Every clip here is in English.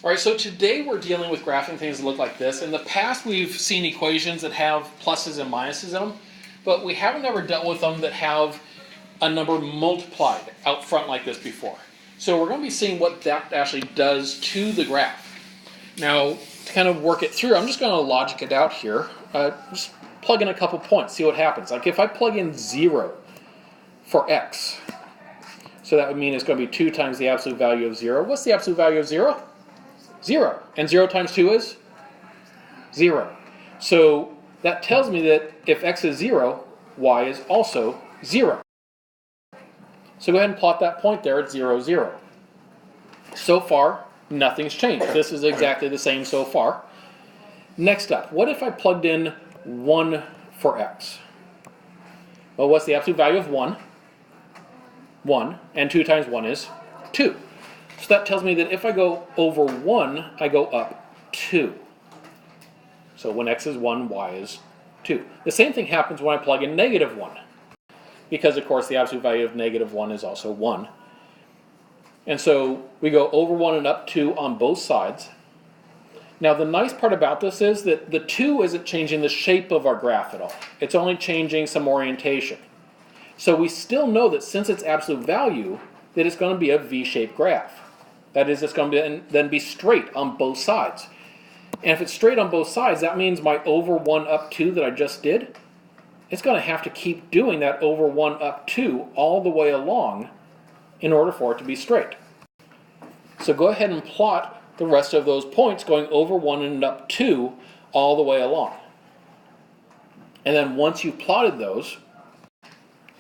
All right, so today we're dealing with graphing things that look like this. In the past, we've seen equations that have pluses and minuses in them, but we haven't ever dealt with them that have a number multiplied out front like this before. So we're going to be seeing what that actually does to the graph. Now, to kind of work it through, I'm just going to logic it out here. Just plug in a couple points, see what happens. Like if I plug in 0 for x, so that would mean it's going to be 2 times the absolute value of 0. What's the absolute value of 0? 0. And 0 times 2 is 0. So that tells me that if x is 0, y is also 0. So go ahead and plot that point there at 0, 0. So far, nothing's changed. This is exactly the same so far. Next up, what if I plugged in 1 for x? Well, what's the absolute value of 1? 1. And 2 times 1 is 2. So that tells me that if I go over 1, I go up 2. So when x is 1, y is 2. The same thing happens when I plug in negative 1. Because, of course, the absolute value of negative 1 is also 1. And so we go over 1 and up 2 on both sides. Now, the nice part about this is that the 2 isn't changing the shape of our graph at all. It's only changing some orientation. So we still know that since it's absolute value, that it's going to be a V-shaped graph. That is, it's going to then be straight on both sides. And if it's straight on both sides, that means my over 1 up 2 that I just did, it's going to have to keep doing that over 1 up 2 all the way along in order for it to be straight. So go ahead and plot the rest of those points going over 1 and up 2 all the way along. And then once you've plotted those,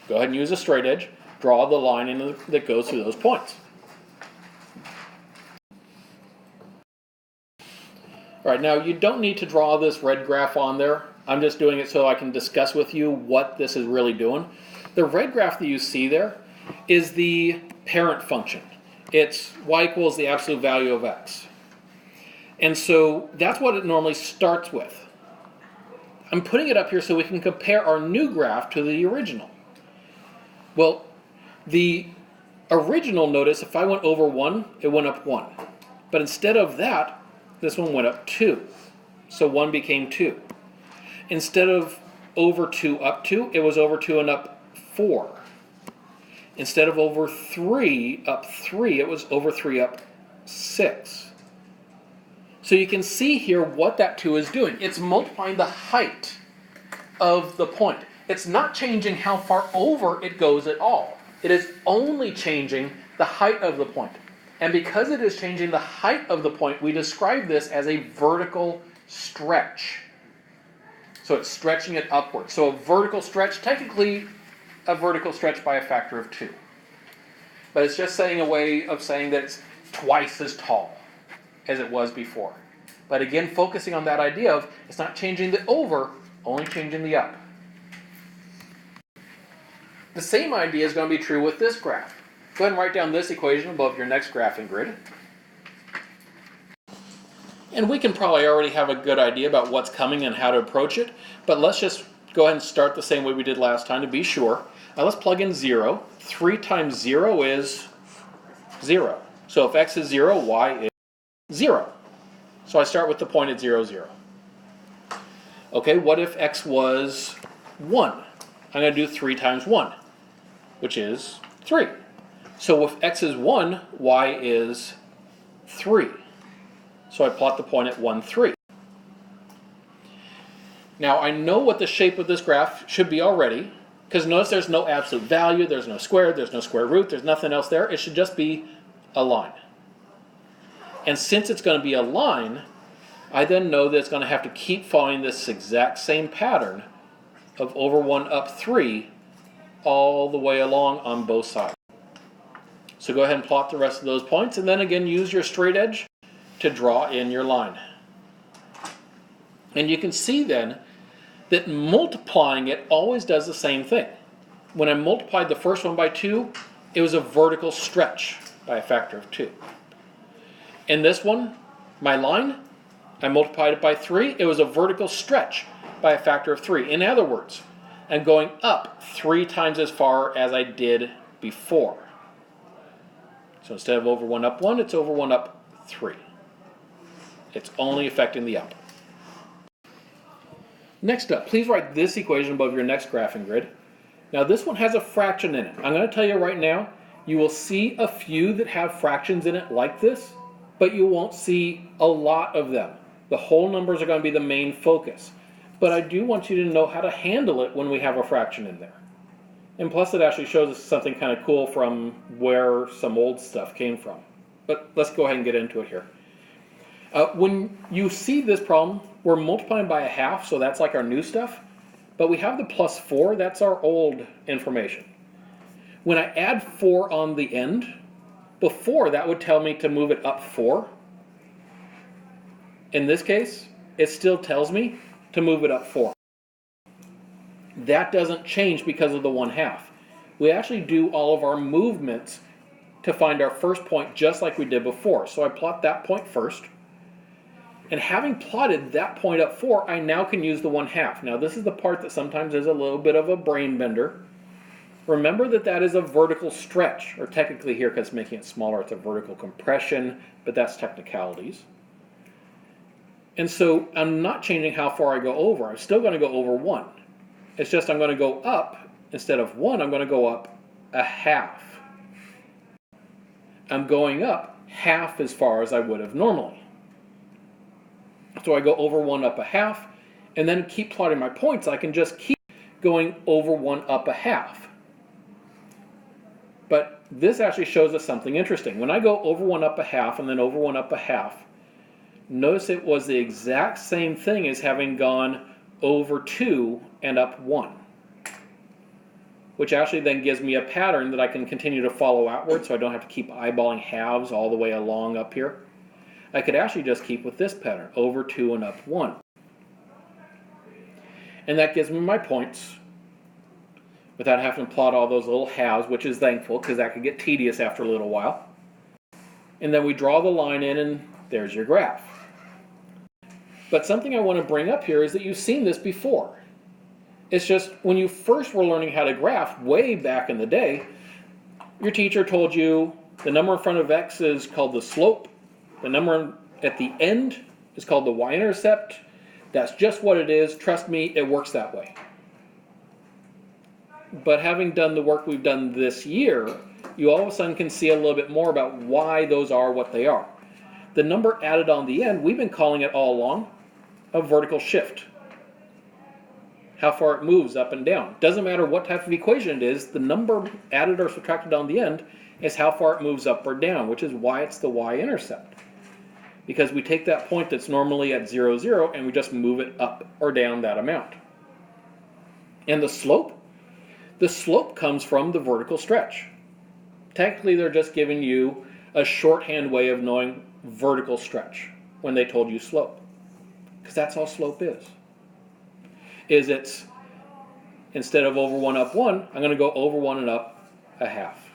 go ahead and use a straight edge, draw the line that goes through those points. All right, now you don't need to draw this red graph on there. I'm just doing it so I can discuss with you what this is really doing. The red graph that you see there is the parent function. It's y equals the absolute value of x. And so that's what it normally starts with. I'm putting it up here so we can compare our new graph to the original. Well, the original, notice, if I went over 1, it went up 1. But instead of that, this one went up 2. So 1 became 2. Instead of over 2 up 2, it was over 2 and up 4. Instead of over 3 up 3, it was over 3 up 6. So you can see here what that 2 is doing. It's multiplying the height of the point. It's not changing how far over it goes at all. It is only changing the height of the point. And because it is changing the height of the point, we describe this as a vertical stretch. So it's stretching it upward. So a vertical stretch, technically a vertical stretch by a factor of 2. But it's just saying a way of saying that it's twice as tall as it was before. But again, focusing on that idea of it's not changing the over, only changing the up. The same idea is going to be true with this graph. Go ahead and write down this equation above your next graphing grid. And we can probably already have a good idea about what's coming and how to approach it, but let's just go ahead and start the same way we did last time to be sure. Let's plug in 0. 3 times 0 is 0. So if x is 0, y is 0. So I start with the point at 0, 0. Okay, what if x was 1? I'm going to do 3 times 1, which is 3. So if x is 1, y is 3. So I plot the point at 1, 3. Now I know what the shape of this graph should be already, because notice there's no absolute value, there's no square root, there's nothing else there. It should just be a line. And since it's going to be a line, I then know that it's going to have to keep following this exact same pattern of over 1 up 3 all the way along on both sides. So go ahead and plot the rest of those points, and then again use your straight edge to draw in your line. And you can see then that multiplying it always does the same thing. When I multiplied the first one by 2, it was a vertical stretch by a factor of 2. In this one, my line, I multiplied it by 3, it was a vertical stretch by a factor of 3. In other words, I'm going up 3 times as far as I did before. So instead of over 1 up 1, it's over 1 up 3. It's only affecting the output. Next up, please write this equation above your next graphing grid. Now this one has a fraction in it. I'm going to tell you right now, you will see a few that have fractions in it like this, but you won't see a lot of them. The whole numbers are going to be the main focus. But I do want you to know how to handle it when we have a fraction in there. And plus it actually shows us something kind of cool from where some old stuff came from. But let's go ahead and get into it here. When you see this problem, we're multiplying by a half, so that's like our new stuff. But we have the plus 4, that's our old information. When I add 4 on the end, before that would tell me to move it up 4. In this case, it still tells me to move it up 4. That doesn't change because of the 1/2. We actually do all of our movements to find our first point just like we did before. So I plot that point first. And having plotted that point up 4, I now can use the 1/2. Now this is the part that sometimes is a little bit of a brain bender. Remember that that is a vertical stretch, or technically here because it's making it smaller, it's a vertical compression, but that's technicalities. And so I'm not changing how far I go over. I'm still going to go over 1. It's just I'm going to go up, instead of 1, I'm going to go up a half. I'm going up half as far as I would have normally. So I go over 1 up a half, and then keep plotting my points. I can just keep going over 1 up a half. But this actually shows us something interesting. When I go over 1 up a half and then over 1 up a half, notice it was the exact same thing as having gone over 2 and up 1. Which actually then gives me a pattern that I can continue to follow outward, so I don't have to keep eyeballing halves all the way along up here. I could actually just keep with this pattern, over 2 and up 1. And that gives me my points without having to plot all those little halves, which is thankful because that could get tedious after a little while. And then we draw the line in and there's your graph. But something I want to bring up here is that you've seen this before. It's just when you first were learning how to graph way back in the day, your teacher told you the number in front of x is called the slope. The number at the end is called the y-intercept. That's just what it is. Trust me, it works that way. But having done the work we've done this year, you all of a sudden can see a little bit more about why those are what they are. The number added on the end, we've been calling it all along a vertical shift. How far it moves up and down. Doesn't matter what type of equation it is, the number added or subtracted on the end is how far it moves up or down, which is why it's the y-intercept. Because we take that point that's normally at 0, 0, and we just move it up or down that amount. And the slope? The slope comes from the vertical stretch. Technically, they're just giving you a shorthand way of knowing vertical stretch when they told you slope. Because that's all slope is. It's, instead of over 1 up 1, I'm going to go over 1 and up a half.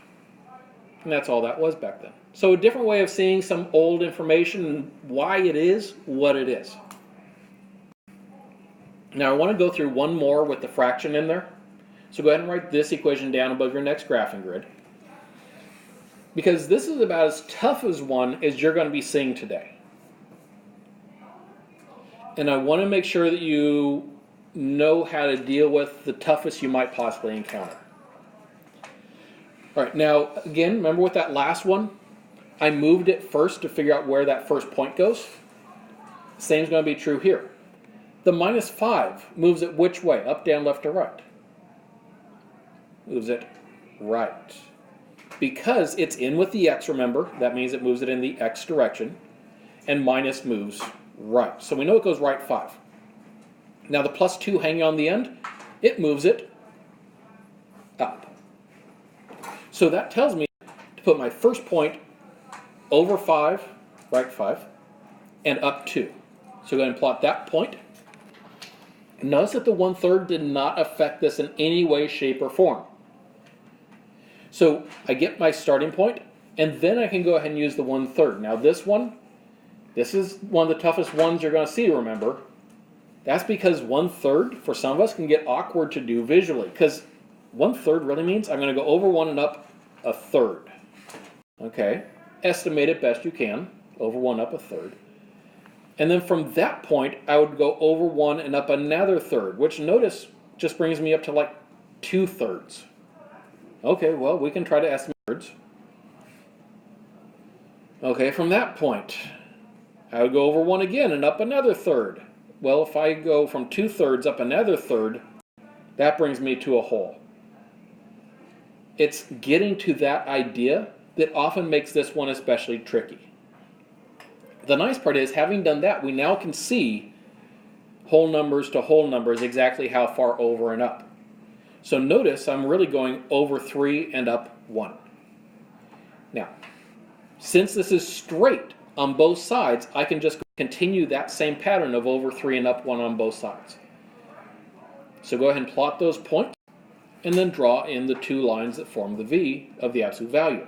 And that's all that was back then. So a different way of seeing some old information and why it is what it is. Now I want to go through one more with the fraction in there. So go ahead and write this equation down above your next graphing grid. Because this is about as tough as one as you're going to be seeing today. And I want to make sure that you know how to deal with the toughest you might possibly encounter. All right, now again, remember with that last one, I moved it first to figure out where that first point goes. Same is going to be true here. The minus 5 moves it which way? Up, down, left, or right? Moves it right. Because it's in with the x, remember, that means it moves it in the x direction, and minus moves right. So we know it goes right 5. Now the plus 2 hanging on the end, it moves it up. So that tells me to put my first point over 5, right 5, and up 2. So go ahead and plot that point. Notice that the 1/3 did not affect this in any way, shape, or form. So I get my starting point, and then I can go ahead and use the 1/3. Now this is one of the toughest ones you're going to see, remember. That's because 1/3, for some of us, can get awkward to do visually. Because 1/3 really means I'm going to go over 1 and up a third. Okay? Estimate it best you can. Over 1 up a third. And then from that point, I would go over 1 and up another third, which notice just brings me up to like 2/3. Okay, well, we can try to estimate thirds. Okay, from that point, I would go over 1 again and up another third. Well, if I go from 2/3 up another third, that brings me to a whole. It's getting to that idea that often makes this one especially tricky. The nice part is, having done that, we now can see whole numbers to whole numbers exactly how far over and up. So notice I'm really going over 3 and up 1. Now, since this is straight on both sides, I can just continue that same pattern of over 3 and up 1 on both sides. So go ahead and plot those points, and then draw in the 2 lines that form the V of the absolute value.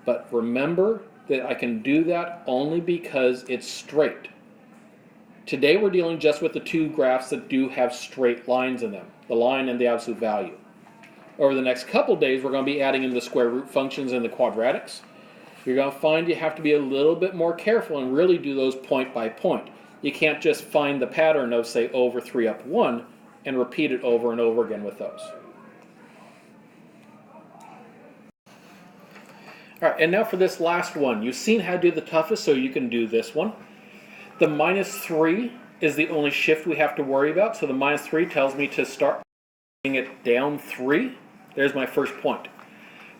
But remember that I can do that only because it's straight. Today we're dealing just with the 2 graphs that do have straight lines in them, the line and the absolute value. Over the next couple days, we're going to be adding in the square root functions and the quadratics. You're going to find you have to be a little bit more careful and really do those point by point. You can't just find the pattern of, say, over 3 up 1 and repeat it over and over again with those. All right, and now for this last one. You've seen how to do the toughest, so you can do this one. The -3 is the only shift we have to worry about. So the -3 tells me to start bringing it down 3. There's my first point.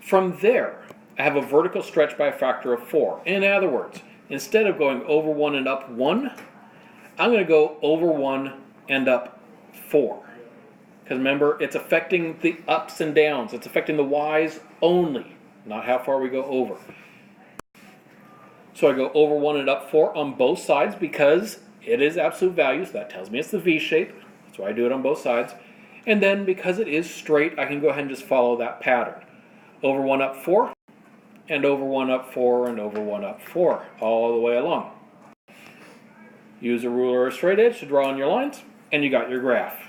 From there, I have a vertical stretch by a factor of 4. In other words, instead of going over 1 and up 1, I'm going to go over 1 and up 4. Because remember, it's affecting the ups and downs. It's affecting the y's only, not how far we go over. So I go over 1 and up 4 on both sides because it is absolute value, so that tells me it's the V shape. That's why I do it on both sides. And then because it is straight, I can go ahead and just follow that pattern. Over 1 up 4, and over 1 up 4, and over 1 up 4, all the way along. Use a ruler or a straight edge to draw on your lines, and you got your graph.